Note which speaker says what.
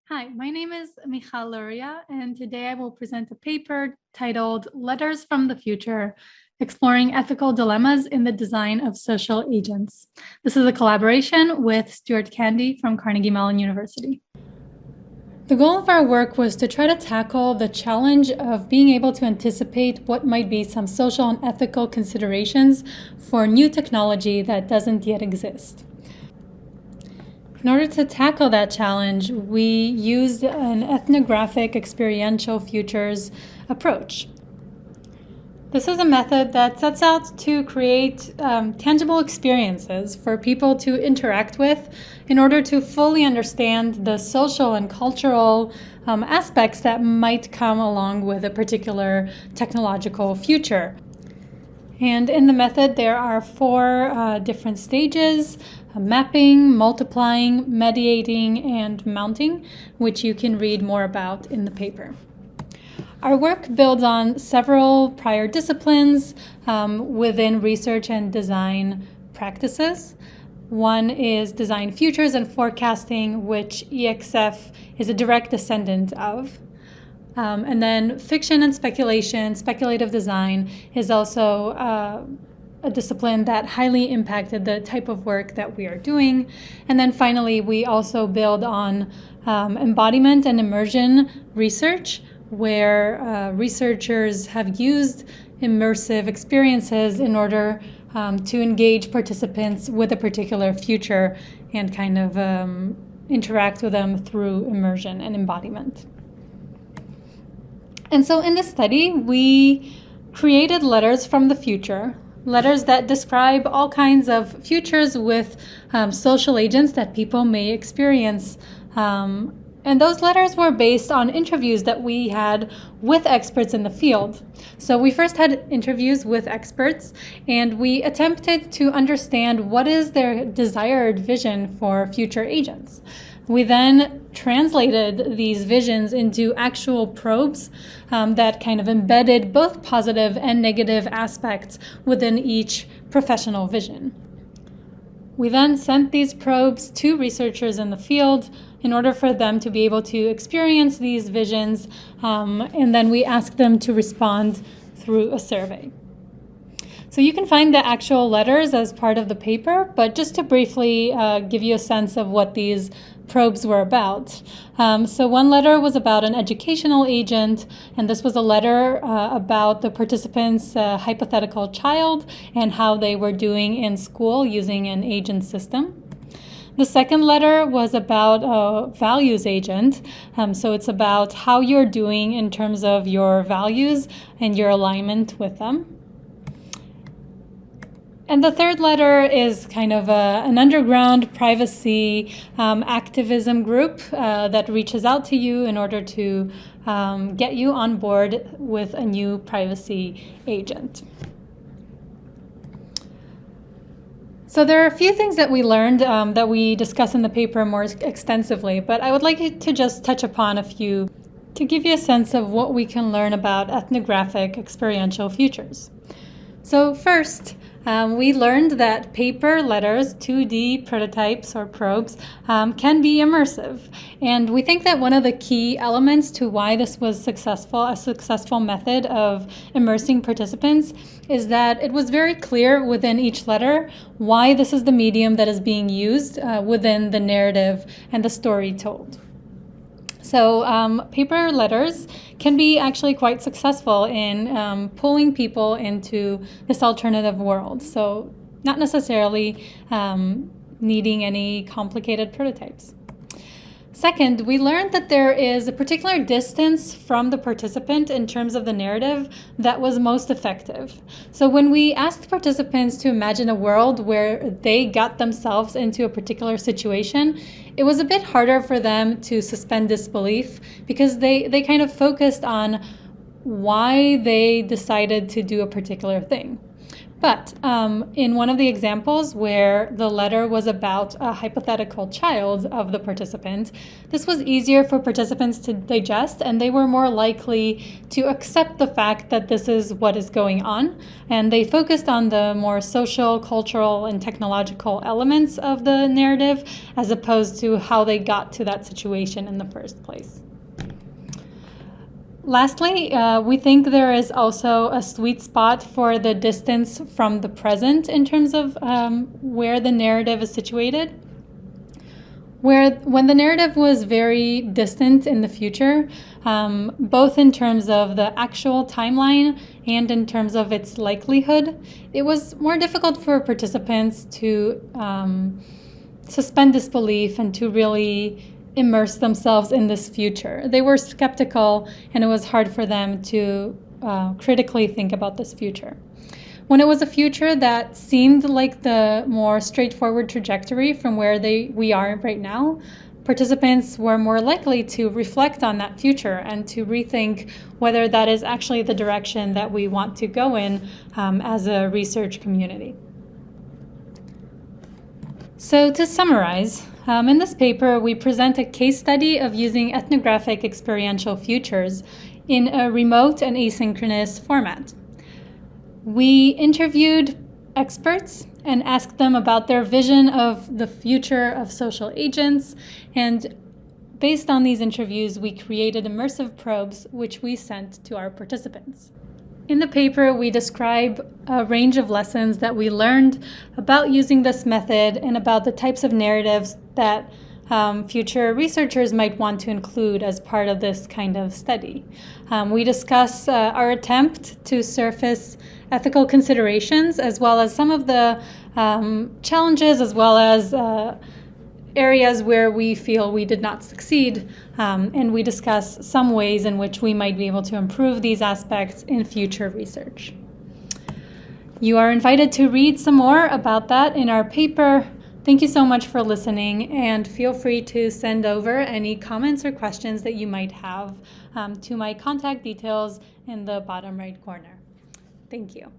Speaker 1: Hi, my name is Michal, Luria, and today I will present a paper titled Letters from the Future, Exploring Ethical Dilemmas in the Design of Social Agents. This is a collaboration with Stuart from Carnegie Mellon University. The goal of our work was to try to tackle the challenge of being able to anticipate what might be some social and ethical considerations for new technology that doesn't yet exist. In order to tackle that challenge, we used an ethnographic experiential futures approach. This is a method that sets out to create tangible experiences for people to interact with in order to fully understand the social and cultural aspects that might come along with a particular technological future. And in the method, there are four different stages: mapping, multiplying, mediating, and mounting, which you can read more about in the paper. Our work builds on several prior disciplines within research and design practices. One is design futures and forecasting, which EXF is a direct descendant of. And then fiction and speculation, speculative design, is also a discipline that highly impacted the type of work that we are doing. And then finally, we also build on embodiment and immersion research, where researchers have used immersive experiences in order to engage participants with a particular future and kind of interact with them through immersion and embodiment. And so in this study, we created letters from the future, letters that describe all kinds of futures with social agents that people may experience. And those letters were based on interviews that we had with experts in the field. So we first had interviews with experts, and we attempted to understand what is their desired vision for future agents. We then translated these visions into actual probes that kind of embedded both positive and negative aspects within each professional vision. We then sent these probes to researchers in the field in order for them to be able to experience these visions, and then we asked them to respond through a survey. So you can find the actual letters as part of the paper, but just to briefly give you a sense of what these probes were about. So one letter was about an educational agent, and this was a letter about the participants' hypothetical child and how they were doing in school using an agent system. The second letter was about a values agent. So it's about how you're doing in terms of your values and your alignment with them. And the third letter is kind of an underground privacy activism group that reaches out to you in order to get you on board with a new privacy agent. So there are a few things that we learned that we discuss in the paper more extensively, but I would like to just touch upon a few to give you a sense of what we can learn about ethnographic experiential futures. So first, we learned that paper letters, 2D prototypes or probes, can be immersive. And we think that one of the key elements to why this was a successful method of immersing participants, is that it was very clear within each letter why this is the medium that is being used within the narrative and the story told. So paper letters can be actually quite successful in pulling people into this alternative world. So not necessarily needing any complicated prototypes. Second, we learned that there is a particular distance from the participant in terms of the narrative that was most effective. So when we asked participants to imagine a world where they got themselves into a particular situation, it was a bit harder for them to suspend disbelief because they kind of focused on why they decided to do a particular thing. But in one of the examples where the letter was about a hypothetical child of the participant, this was easier for participants to digest, and they were more likely to accept the fact that this is what is going on. And they focused on the more social, cultural, and technological elements of the narrative as opposed to how they got to that situation in the first place. Lastly, we think there is also a sweet spot for the distance from the present in terms of where the narrative is situated. When the narrative was very distant in the future, both in terms of the actual timeline and in terms of its likelihood, it was more difficult for participants to suspend disbelief and to really immerse themselves in this future. They were skeptical, and it was hard for them to critically think about this future. When it was a future that seemed like the more straightforward trajectory from where we are right now, participants were more likely to reflect on that future and to rethink whether that is actually the direction that we want to go in as a research community. So to summarize, in this paper, we present a case study of using ethnographic experiential futures in a remote and asynchronous format. We interviewed experts and asked them about their vision of the future of social agents, and based on these interviews, we created immersive probes which we sent to our participants. In the paper, we describe a range of lessons that we learned about using this method and about the types of narratives that future researchers might want to include as part of this kind of study. We discuss our attempt to surface ethical considerations, as well as some of the challenges, as well as areas where we feel we did not succeed, and we discuss some ways in which we might be able to improve these aspects in future research. You are invited to read some more about that in our paper. Thank you so much for listening, and feel free to send over any comments or questions that you might have to my contact details in the bottom right corner. Thank you.